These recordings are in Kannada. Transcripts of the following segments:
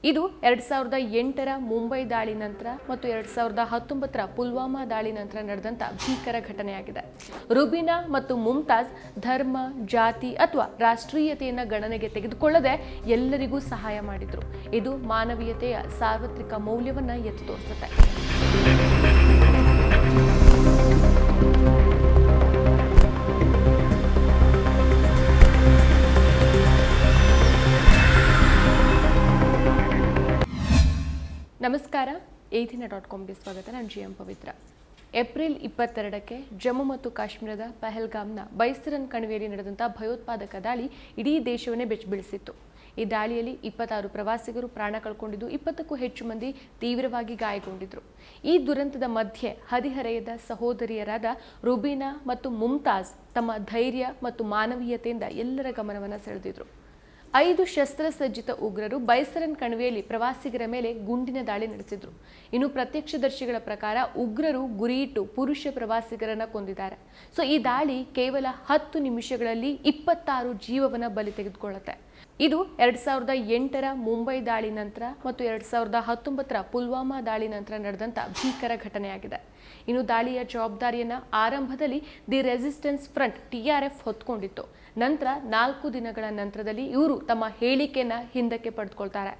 ಇದು 2008ರ ಮುಂಬೈ ದಾಳಿ ನಂತರ ಮತ್ತು 2019ರ ಪುಲ್ವಾಮಾ ದಾಳಿ ನಂತರ ನಡೆದಂಥ ಭೀಕರ ಘಟನೆಯಾಗಿದೆ. ರುಬಿನಾ ಮತ್ತು ಮುಮ್ತಾಜ್ ಧರ್ಮ, ಜಾತಿ ಅಥವಾ ರಾಷ್ಟ್ರೀಯತೆಯನ್ನು ಗಣನೆಗೆ ತೆಗೆದುಕೊಳ್ಳದೆ ಎಲ್ಲರಿಗೂ ಸಹಾಯ ಮಾಡಿದ್ರು. ಇದು ಮಾನವೀಯತೆಯ ಸಾರ್ವತ್ರಿಕ ಮೌಲ್ಯವನ್ನು ಎತ್ತಿ ತೋರಿಸುತ್ತೆ. ನಮಸ್ಕಾರ, ಏದಿನ.comಗೆ ಸ್ವಾಗತ. ನಾನು GM ಪವಿತ್ರ. ಏಪ್ರಿಲ್ 22ಕ್ಕೆ ಜಮ್ಮು ಮತ್ತು ಕಾಶ್ಮೀರದ ಪಹಲ್ಗಾಮ್ನ ಬೈಸರನ್ ಕಣಿವೆಯಲ್ಲಿ ನಡೆದಂಥ ಭಯೋತ್ಪಾದಕ ದಾಳಿ ಇಡೀ ದೇಶವನ್ನೇ ಬೆಚ್ಚಬೀಳಿಸಿತ್ತು. ಈ ದಾಳಿಯಲ್ಲಿ 26 ಪ್ರವಾಸಿಗರು ಪ್ರಾಣ ಕಳ್ಕೊಂಡಿದ್ದು, 20ಕ್ಕೂ ಹೆಚ್ಚು ಮಂದಿ ತೀವ್ರವಾಗಿ ಗಾಯಗೊಂಡಿದ್ರು. ಈ ದುರಂತದ ಮಧ್ಯೆ ಹದಿಹರೆಯದ ಸಹೋದರಿಯರಾದ ರುಬಿನಾ ಮತ್ತು ಮುಮ್ತಾಜ್ ತಮ್ಮ ಧೈರ್ಯ ಮತ್ತು ಮಾನವೀಯತೆಯಿಂದ ಎಲ್ಲರ ಗಮನವನ್ನು ಸೆಳೆದಿದ್ರು. 5 ಶಸ್ತ್ರಸಜ್ಜಿತ ಉಗ್ರರು ಬೈಸರನ್ ಕಣಿವೆಯಲ್ಲಿ ಪ್ರವಾಸಿಗರ ಮೇಲೆ ಗುಂಡಿನ ದಾಳಿ ನಡೆಸಿದ್ರು. ಇನ್ನು ಪ್ರತ್ಯಕ್ಷದರ್ಶಿಗಳ ಪ್ರಕಾರ ಉಗ್ರರು ಗುರಿಯಿಟ್ಟು ಪುರುಷ ಪ್ರವಾಸಿಗರನ್ನ ಕೊಂದಿದ್ದಾರೆ. ಈ ದಾಳಿ ಕೇವಲ 10 ನಿಮಿಷಗಳಲ್ಲಿ 26 ಜೀವವನ್ನ ಬಲಿ ತೆಗೆದುಕೊಳ್ಳುತ್ತೆ. ಇದು 2008ರ ಮುಂಬೈ ದಾಳಿ ನಂತರ ಮತ್ತು 2019ರ ಪುಲ್ವಾಮಾ ದಾಳಿ ನಂತರ ನಡೆದಂಥ ಭೀಕರ ಘಟನೆಯಾಗಿದೆ. ಇನ್ನು ದಾಳಿಯ ಜವಾಬ್ದಾರಿಯನ್ನ ಆರಂಭದಲ್ಲಿ ದಿ ರೆಸಿಸ್ಟೆನ್ಸ್ ಫ್ರಂಟ್ TRF ಹೊತ್ಕೊಂಡಿತ್ತು. ನಂತರ 4 ದಿನಗಳ ನಂತರದಲ್ಲಿ ಇವರು ತಮ್ಮ ಹೇಳಿಕೆಯನ್ನ ಹಿಂದಕ್ಕೆ ಪಡೆದುಕೊಳ್ತಾರೆ.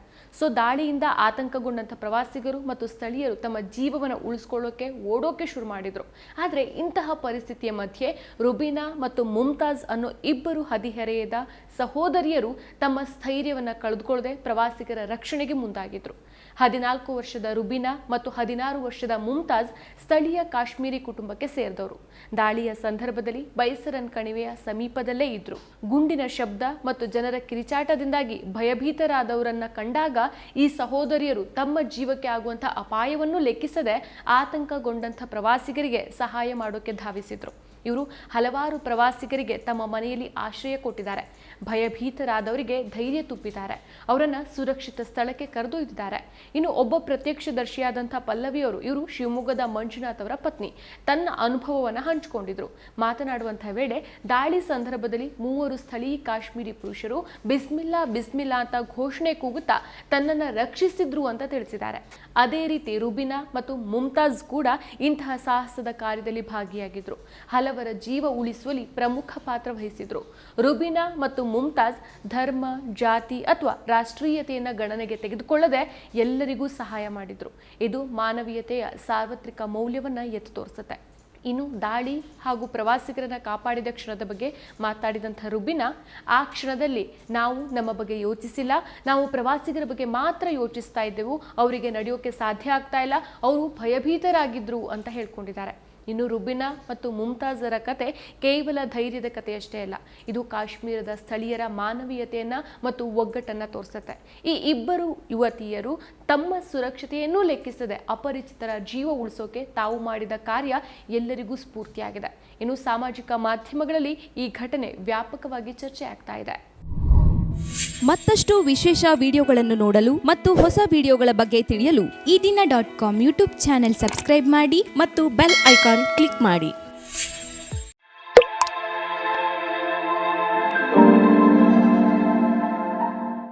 ದಾಳಿಯಿಂದ ಆತಂಕಗೊಂಡಂಥ ಪ್ರವಾಸಿಗರು ಮತ್ತು ಸ್ಥಳೀಯರು ತಮ್ಮ ಜೀವವನ್ನು ಉಳಿಸ್ಕೊಳ್ಳೋಕೆ ಓಡೋಕೆ ಶುರು ಮಾಡಿದ್ರು. ಆದರೆ ಇಂತಹ ಪರಿಸ್ಥಿತಿಯ ಮಧ್ಯೆ ರುಬಿನಾ ಮತ್ತು ಮುಮ್ತಾಜ್ ಅನ್ನೋ ಇಬ್ಬರು ಹದಿಹರೆಯದ ಸಹೋದರಿಯರು ತಮ್ಮ ಸ್ಥೈರ್ಯವನ್ನು ಕಳೆದುಕೊಳ್ಳದೆ ಪ್ರವಾಸಿಗರ ರಕ್ಷಣೆಗೆ ಮುಂದಾಗಿದ್ರು. 14 ವರ್ಷದ ರುಬಿನಾ ಮತ್ತು 16 ವರ್ಷದ ಮುಮ್ತಾಜ್ ಸ್ಥಳೀಯ ಕಾಶ್ಮೀರಿ ಕುಟುಂಬಕ್ಕೆ ಸೇರಿದವರು. ದಾಳಿಯ ಸಂದರ್ಭದಲ್ಲಿ ಬೈಸರನ್ ಕಣಿವೆಯ ಸಮೀಪದಲ್ಲೇ ಇದ್ರು. ಗುಂಡಿನ ಶಬ್ದ ಮತ್ತು ಜನರ ಕಿರಿಚಾಟದಿಂದಾಗಿ ಭಯಭೀತರಾದವರನ್ನ ಕಂಡಾಗ ಈ ಸಹೋದರಿಯರು ತಮ್ಮ ಜೀವಕ್ಕೆ ಆಗುವಂತಹ ಅಪಾಯವನ್ನು ಲೆಕ್ಕಿಸದೆ ಆತಂಕಗೊಂಡಂಥ ಪ್ರವಾಸಿಗರಿಗೆ ಸಹಾಯ ಮಾಡೋಕೆ ಧಾವಿಸಿದ್ರು. ಇವರು ಹಲವಾರು ಪ್ರವಾಸಿಗರಿಗೆ ತಮ್ಮ ಮನೆಯಲ್ಲಿ ಆಶ್ರಯ ಕೊಟ್ಟಿದ್ದಾರೆ. ಭಯಭೀತರಾದವರಿಗೆ ಧೈರ್ಯ ತುಂಬಿದ್ದಾರೆ. ಅವರನ್ನ ಸುರಕ್ಷಿತ ಸ್ಥಳಕ್ಕೆ ಕರೆದೊಯ್ದಿದ್ದಾರೆ. ಇನ್ನು ಒಬ್ಬ ಪ್ರತ್ಯಕ್ಷದರ್ಶಿಯಾದಂಥ ಪಲ್ಲವಿಯವರು, ಇವರು ಶಿವಮೊಗ್ಗದ ಮಂಜುನಾಥ್ ಅವರ ಪತ್ನಿ, ತನ್ನ ಅನುಭವವನ್ನು ಹಂಚಿಕೊಂಡಿದ್ರು. ಮಾತನಾಡುವಂತಹ ವೇಳೆ ದಾಳಿ ಸಂದರ್ಭದಲ್ಲಿ 3 ಸ್ಥಳೀಯ ಕಾಶ್ಮೀರಿ ಪುರುಷರು ಬಿಸ್ಮಿಲ್ಲಾ ಬಿಸ್ಮಿಲ್ಲಾ ಅಂತ ಘೋಷಣೆ ಕೂಗುತ್ತಾ ತನ್ನನ್ನು ರಕ್ಷಿಸಿದ್ರು ಅಂತ ತಿಳಿಸಿದ್ದಾರೆ. ಅದೇ ರೀತಿ ರುಬಿನಾ ಮತ್ತು ಮುಮ್ತಾಜ್ ಕೂಡ ಇಂತಹ ಸಾಹಸದ ಕಾರ್ಯದಲ್ಲಿ ಭಾಗಿಯಾಗಿದ್ರು. ಹಲವರ ಜೀವ ಉಳಿಸುವಲ್ಲಿ ಪ್ರಮುಖ ಪಾತ್ರ ವಹಿಸಿದ್ರು. ರುಬಿನಾ ಮತ್ತು ಮುಮ್ತಾಜ್ ಧರ್ಮ, ಜಾತಿ ಅಥವಾ ರಾಷ್ಟ್ರೀಯತೆಯನ್ನು ಗಣನೆಗೆ ತೆಗೆದುಕೊಳ್ಳದೆ ಎಲ್ಲರಿಗೂ ಸಹಾಯ ಮಾಡಿದ್ರು. ಇದು ಮಾನವೀಯತೆಯ ಸಾರ್ವತ್ರಿಕ ಮೌಲ್ಯವನ್ನು ಎತ್ತಿ ತೋರಿಸುತ್ತೆ. ಇನ್ನು ದಾಳಿ ಹಾಗೂ ಪ್ರವಾಸಿಗರನ್ನ ಕಾಪಾಡಿದ ಕ್ಷಣದ ಬಗ್ಗೆ ಮಾತಾಡಿದಂಥ ರುಬಿನಾ, ಆ ಕ್ಷಣದಲ್ಲಿ ನಾವು ನಮ್ಮ ಬಗ್ಗೆ ಯೋಚಿಸಿಲ್ಲ, ನಾವು ಪ್ರವಾಸಿಗರ ಬಗ್ಗೆ ಮಾತ್ರ ಯೋಚಿಸ್ತಾ ಇದ್ದೆವು. ಅವರಿಗೆ ನಡೆಯೋಕೆ ಸಾಧ್ಯ ಆಗ್ತಾ ಇಲ್ಲ, ಅವರು ಭಯಭೀತರಾಗಿದ್ರು ಅಂತ ಹೇಳ್ಕೊಂಡಿದ್ದಾರೆ. ಇನ್ನು ರುಬಿನಾ ಮತ್ತು ಮುಮ್ತಾಜರ ಕತೆ ಕೇವಲ ಧೈರ್ಯದ ಕಥೆಯಷ್ಟೇ ಅಲ್ಲ, ಇದು ಕಾಶ್ಮೀರದ ಸ್ಥಳೀಯರ ಮಾನವೀಯತೆಯನ್ನ ಮತ್ತು ಒಗ್ಗಟ್ಟನ್ನು ತೋರಿಸುತ್ತೆ. ಈ ಇಬ್ಬರು ಯುವತಿಯರು ತಮ್ಮ ಸುರಕ್ಷತೆಯನ್ನೂ ಲೆಕ್ಕಿಸದೆ ಅಪರಿಚಿತರ ಜೀವ ಉಳಿಸೋಕೆ ತಾವು ಮಾಡಿದ ಕಾರ್ಯ ಎಲ್ಲರಿಗೂ ಸ್ಫೂರ್ತಿಯಾಗಿದೆ. ಇನ್ನು ಸಾಮಾಜಿಕ ಮಾಧ್ಯಮಗಳಲ್ಲಿ ಈ ಘಟನೆ ವ್ಯಾಪಕವಾಗಿ ಚರ್ಚೆ ಆಗ್ತಾ ಇದೆ. ಮತ್ತಷ್ಟು ವಿಶೇಷ ವಿಡಿಯೋಗಳನ್ನು ನೋಡಲು ಮತ್ತು ಹೊಸ ವಿಡಿಯೋಗಳ ಬಗ್ಗೆ ತಿಳಿಯಲು ಈದಿನ.com ಯೂಟ್ಯೂಬ್ ಚಾನೆಲ್ ಸಬ್ಸ್ಕ್ರೈಬ್ ಮಾಡಿ ಮತ್ತು ಬೆಲ್ ಐಕಾನ್ ಕ್ಲಿಕ್ ಮಾಡಿ.